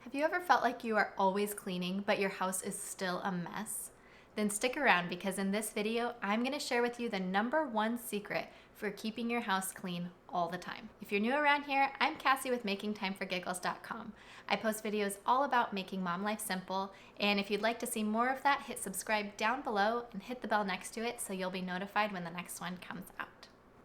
Have you ever felt like you are always cleaning, but your house is still a mess? Then stick around because in this video, I'm going to share with you the #1 secret for keeping your house clean all the time. If you're new around here, I'm Kassy with MakingTimeForGiggles.com. I post videos all about making mom life simple, and if you'd like to see more of that, hit subscribe down below and hit the bell next to it so you'll be notified when the next one comes out.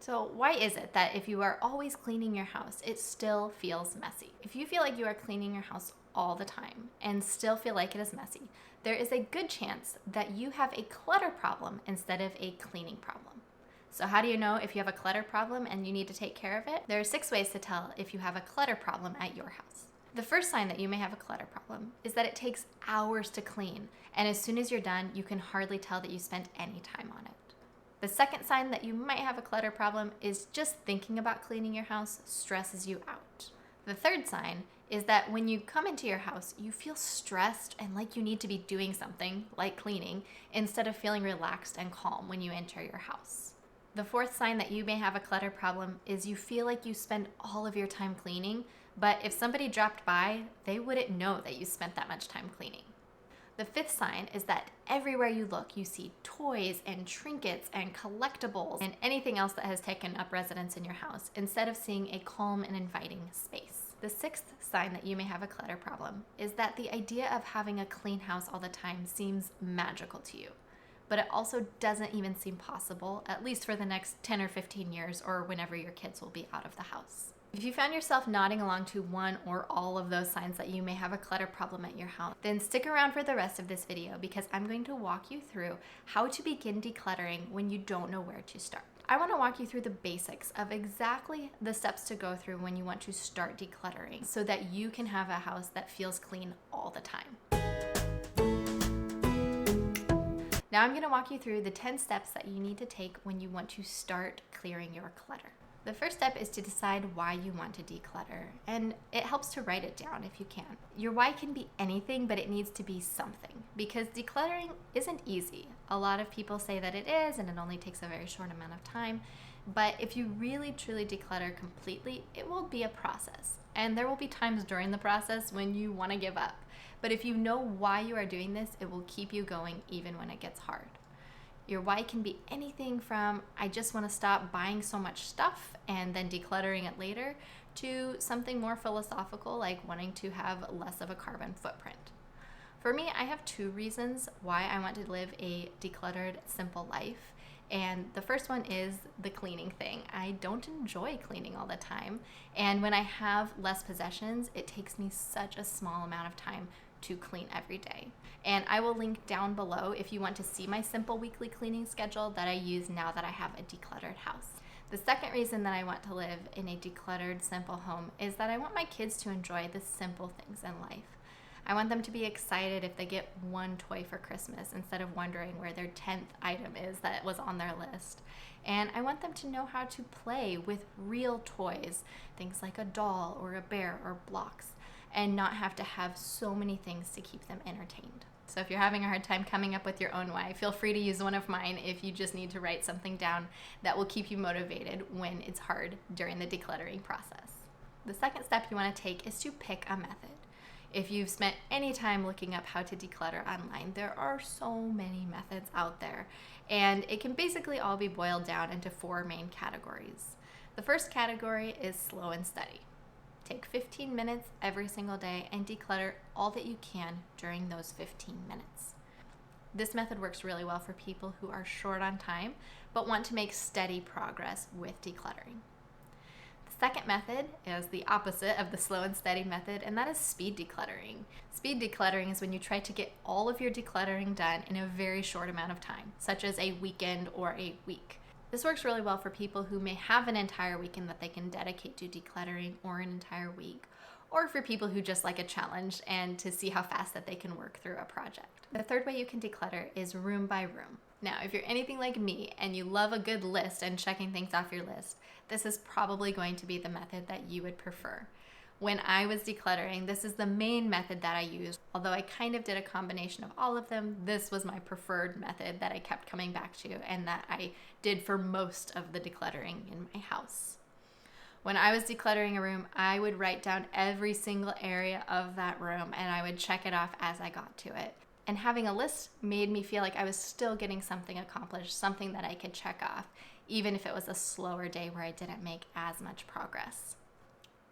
So why is it that if you are always cleaning your house, it still feels messy? If you feel like you are cleaning your house all the time and still feel like it is messy, there is a good chance that you have a clutter problem instead of a cleaning problem. So how do you know if you have a clutter problem and you need to take care of it? There are 6 ways to tell if you have a clutter problem at your house. The first sign that you may have a clutter problem is that it takes hours to clean, and as soon as you're done, you can hardly tell that you spent any time on it. The second sign that you might have a clutter problem is just thinking about cleaning your house stresses you out. The third sign is that when you come into your house, you feel stressed and like you need to be doing something, like cleaning, instead of feeling relaxed and calm when you enter your house. The fourth sign that you may have a clutter problem is you feel like you spend all of your time cleaning, but if somebody dropped by, they wouldn't know that you spent that much time cleaning. The fifth sign is that everywhere you look, you see toys and trinkets and collectibles and anything else that has taken up residence in your house instead of seeing a calm and inviting space. The sixth sign that you may have a clutter problem is that the idea of having a clean house all the time seems magical to you, but it also doesn't even seem possible, at least for the next 10 or 15 years or whenever your kids will be out of the house. If you found yourself nodding along to one or all of those signs that you may have a clutter problem at your house, then stick around for the rest of this video because I'm going to walk you through how to begin decluttering when you don't know where to start. I want to walk you through the basics of exactly the steps to go through when you want to start decluttering so that you can have a house that feels clean all the time. Now I'm going to walk you through the 10 steps that you need to take when you want to start clearing your clutter. The first step is to decide why you want to declutter, and it helps to write it down if you can. Your why can be anything, but it needs to be something, because decluttering isn't easy. A lot of people say that it is, and it only takes a very short amount of time, but if you really truly declutter completely, it will be a process, and there will be times during the process when you want to give up. But if you know why you are doing this, it will keep you going even when it gets hard. Your why can be anything from, I just want to stop buying so much stuff and then decluttering it later, to something more philosophical like wanting to have less of a carbon footprint. For me, I have 2 reasons why I want to live a decluttered, simple life. And the first one is the cleaning thing. I don't enjoy cleaning all the time. And when I have less possessions, it takes me such a small amount of time to clean every day. And I will link down below if you want to see my simple weekly cleaning schedule that I use now that I have a decluttered house. The second reason that I want to live in a decluttered, simple home is that I want my kids to enjoy the simple things in life. I want them to be excited if they get one toy for Christmas instead of wondering where their 10th item is that was on their list. And I want them to know how to play with real toys, things like a doll or a bear or blocks, and not have to have so many things to keep them entertained. So if you're having a hard time coming up with your own why, feel free to use one of mine if you just need to write something down that will keep you motivated when it's hard during the decluttering process. The second step you want to take is to pick a method. If you've spent any time looking up how to declutter online, there are so many methods out there, and it can basically all be boiled down into 4 main categories. The first category is slow and steady. Take 15 minutes every single day and declutter all that you can during those 15 minutes. This method works really well for people who are short on time but want to make steady progress with decluttering. The second method is the opposite of the slow and steady method, and that is speed decluttering. Speed decluttering is when you try to get all of your decluttering done in a very short amount of time, such as a weekend or a week. This works really well for people who may have an entire weekend that they can dedicate to decluttering, or an entire week, or for people who just like a challenge and to see how fast that they can work through a project. The third way you can declutter is room by room. Now, if you're anything like me and you love a good list and checking things off your list, this is probably going to be the method that you would prefer. When I was decluttering, this is the main method that I used. Although I kind of did a combination of all of them, this was my preferred method that I kept coming back to and that I did for most of the decluttering in my house. When I was decluttering a room, I would write down every single area of that room and I would check it off as I got to it. And having a list made me feel like I was still getting something accomplished, something that I could check off, even if it was a slower day where I didn't make as much progress.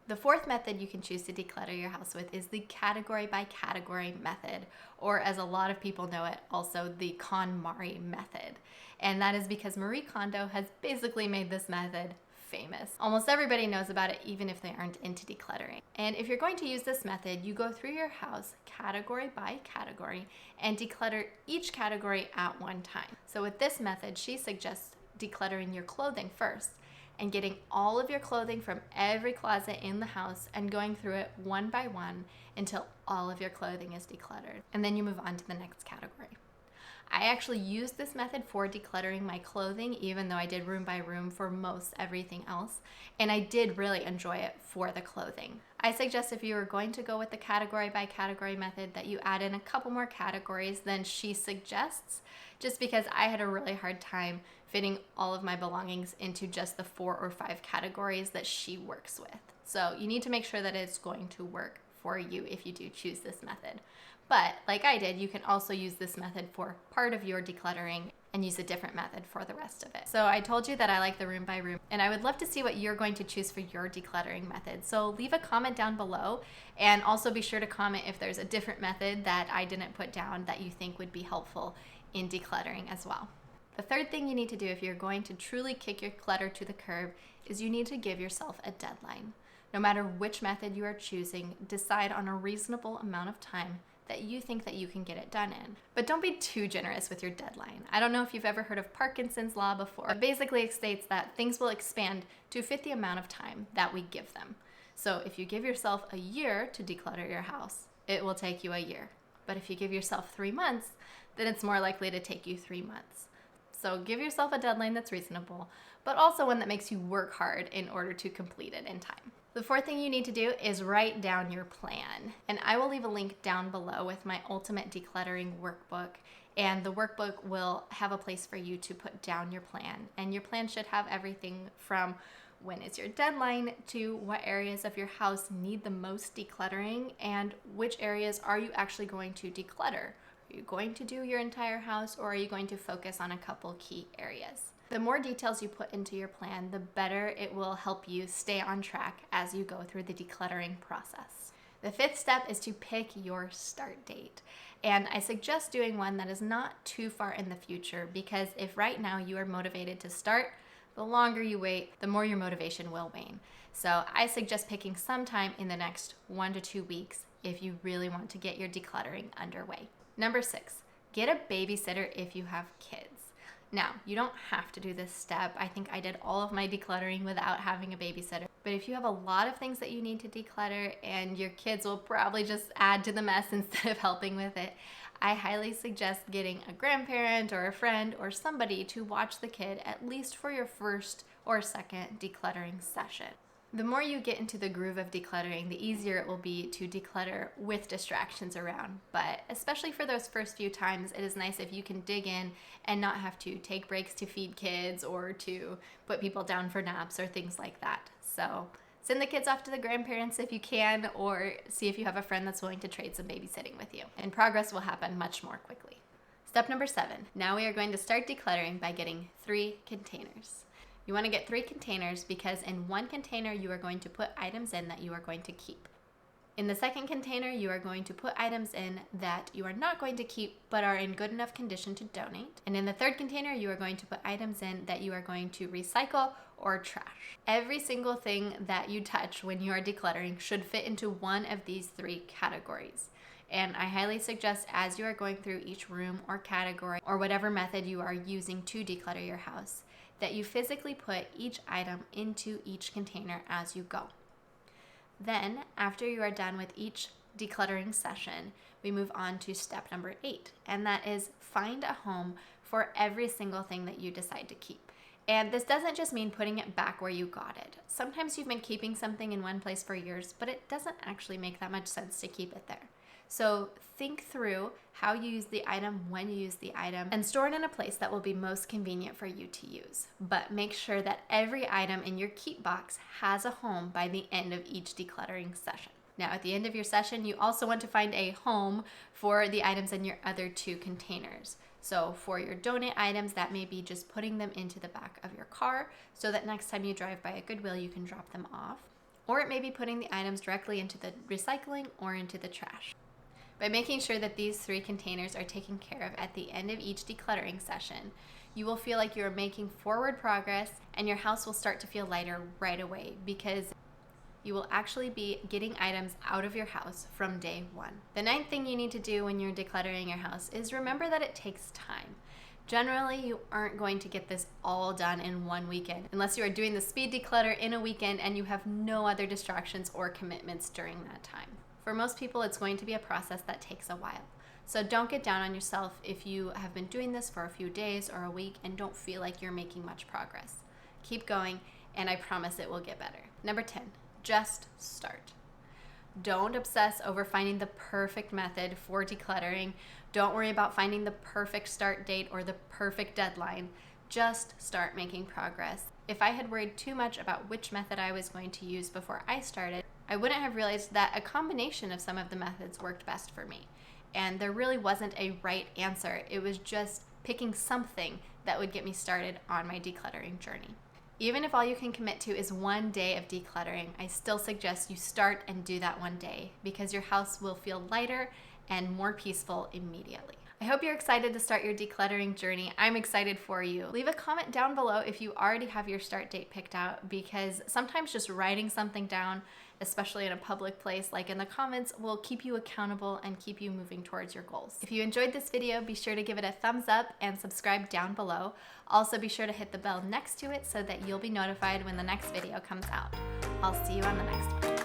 The fourth method you can choose to declutter your house with is the category by category method, or as a lot of people know it, also the KonMari method. And that is because Marie Kondo has basically made this method famous. Almost everybody knows about it, even if they aren't into decluttering. And if you're going to use this method, you go through your house category by category and declutter each category at one time. So with this method, she suggests decluttering your clothing first and getting all of your clothing from every closet in the house and going through it one by one until all of your clothing is decluttered. And then you move on to the next category. I actually used this method for decluttering my clothing, even though I did room by room for most everything else. And I did really enjoy it for the clothing. I suggest if you are going to go with the category by category method that you add in a couple more categories than she suggests, just because I had a really hard time fitting all of my belongings into just the 4 or 5 categories that she works with. So you need to make sure that it's going to work for you if you do choose this method. But like I did, you can also use this method for part of your decluttering and use a different method for the rest of it. So I told you that I like the room by room, and I would love to see what you're going to choose for your decluttering method. So leave a comment down below, and also be sure to comment if there's a different method that I didn't put down that you think would be helpful in decluttering as well. The third thing you need to do if you're going to truly kick your clutter to the curb is you need to give yourself a deadline. No matter which method you are choosing, decide on a reasonable amount of time that you think that you can get it done in. But don't be too generous with your deadline. I don't know if you've ever heard of Parkinson's law before. It basically states that things will expand to fit the amount of time that we give them. So if you give yourself a year to declutter your house, it will take you a year. But if you give yourself 3 months, then it's more likely to take you 3 months. So give yourself a deadline that's reasonable, but also one that makes you work hard in order to complete it in time. The fourth thing you need to do is write down your plan. And I will leave a link down below with my ultimate decluttering workbook. And the workbook will have a place for you to put down your plan. And your plan should have everything from when is your deadline to what areas of your house need the most decluttering and which areas are you actually going to declutter. Are you going to do your entire house, or are you going to focus on a couple key areas? The more details you put into your plan, the better it will help you stay on track as you go through the decluttering process. The fifth step is to pick your start date. And I suggest doing one that is not too far in the future, because if right now you are motivated to start, the longer you wait, the more your motivation will wane. So I suggest picking sometime in the next 1 to 2 weeks if you really want to get your decluttering underway. Number 6, get a babysitter if you have kids. Now, you don't have to do this step. I think I did all of my decluttering without having a babysitter. But if you have a lot of things that you need to declutter and your kids will probably just add to the mess instead of helping with it, I highly suggest getting a grandparent or a friend or somebody to watch the kid at least for your first or second decluttering session. The more you get into the groove of decluttering, the easier it will be to declutter with distractions around. But especially for those first few times, it is nice if you can dig in and not have to take breaks to feed kids or to put people down for naps or things like that. So send the kids off to the grandparents if you can, or see if you have a friend that's willing to trade some babysitting with you. And progress will happen much more quickly. Step number 7. Now we are going to start decluttering by getting 3 containers. You want to get 3 containers because in one container you are going to put items in that you are going to keep. In the second container you are going to put items in that you are not going to keep but are in good enough condition to donate. And in the third container you are going to put items in that you are going to recycle or trash. Every single thing that you touch when you are decluttering should fit into one of these 3 categories. And I highly suggest, as you are going through each room or category or whatever method you are using to declutter your house, that you physically put each item into each container as you go. Then, after you are done with each decluttering session, we move on to step number 8, and that is find a home for every single thing that you decide to keep. And this doesn't just mean putting it back where you got it. Sometimes you've been keeping something in one place for years, but it doesn't actually make that much sense to keep it there. So think through how you use the item, when you use the item, and store it in a place that will be most convenient for you to use. But make sure that every item in your keep box has a home by the end of each decluttering session. Now, at the end of your session, you also want to find a home for the items in your other 2 containers. So for your donate items, that may be just putting them into the back of your car so that next time you drive by a Goodwill, you can drop them off. Or it may be putting the items directly into the recycling or into the trash. By making sure that these 3 containers are taken care of at the end of each decluttering session, you will feel like you are making forward progress and your house will start to feel lighter right away because you will actually be getting items out of your house from day 1. The 9th thing you need to do when you're decluttering your house is remember that it takes time. Generally, you aren't going to get this all done in one weekend unless you are doing the speed declutter in a weekend and you have no other distractions or commitments during that time. For most people, it's going to be a process that takes a while. So don't get down on yourself if you have been doing this for a few days or a week and don't feel like you're making much progress. Keep going, and I promise it will get better. Number 10, just start. Don't obsess over finding the perfect method for decluttering. Don't worry about finding the perfect start date or the perfect deadline. Just start making progress. If I had worried too much about which method I was going to use before I started, I wouldn't have realized that a combination of some of the methods worked best for me. And there really wasn't a right answer. It was just picking something that would get me started on my decluttering journey. Even if all you can commit to is 1 day of decluttering, I still suggest you start and do that 1 day because your house will feel lighter and more peaceful immediately. I hope you're excited to start your decluttering journey. I'm excited for you. Leave a comment down below if you already have your start date picked out because sometimes just writing something down, especially in a public place like in the comments, will keep you accountable and keep you moving towards your goals. If you enjoyed this video, be sure to give it a thumbs up and subscribe down below. Also be sure to hit the bell next to it so that you'll be notified when the next video comes out. I'll see you on the next one.